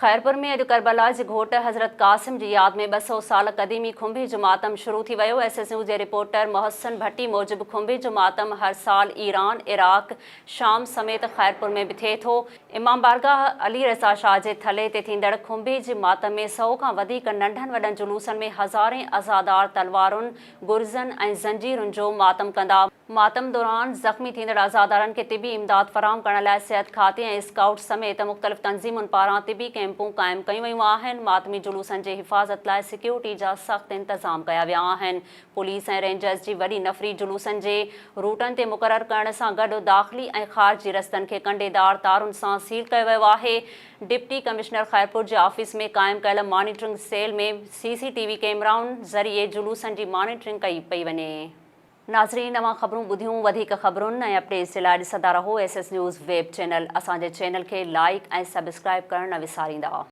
खैरपुर में अॼु करबला जे घोट हज़रत क़ासिम जी यादि में 200 साल क़दीमी खुंबी जो मातम शुरू थी वियो। एस न्यूज़ जे रिपोर्टर मोहसिन भट्टी मूजिबि खुंबी जो मातम हर साल ईरान, इराक, शाम समेत खैरपुर में बि थिए थो। इमाम बारगाह अली रज़ा शाह जे थले ते थींदड़ खुंबी जे मातम में 100 खां वधीक नंढनि वॾनि जुलूसनि में हज़ारे अज़ादार तलवारुनि, गुर्ज़नि ऐं ज़ंजीरुनि जो मातम कंदा। मातम दौरान ज़ख़्मी थींदड़ अज़ादारनि खे तिबी इमदाद फ़राहम करण लाइ सिहत खाते ऐं स्काउट समेत मुख़्तलिफ़ तंज़ीमुनि पारां तिबी कैंपूं क़ाइमु कयूं वयूं आहिनि। मातमी जुलूसनि जे हिफ़ाज़त लाइ सिक्योरिटी जा सख़्त इंतज़ाम कया विया आहिनि। पुलिस ऐं रेंजर्स जी वॾी नफ़री जुलूसनि जे रूटनि ते मुक़ररु करण सां गॾु दाख़िली ऐं ख़ारिजी रस्तनि खे कंडेदार तारुनि सां सील कयो वियो आहे। डिप्टी कमिश्नर खैरपुर जे ऑफ़िस में क़ाइमु कयल मॉनिटरिंग सेल में CCTV कैमराउनि ज़रिए जुलूसनि जी मॉनिटरिंग कई पई वञे। नाज़रीन, नवां ख़बरूं ॿुधियूं, वधीक ख़बरुनि ऐं अपडेट्स जे लाइ ॾिसंदा रहो SS न्यूज़ वेब चैनल। असांजे चैनल खे लाइक ऐं सब्सक्राइब करणु न विसारींदा।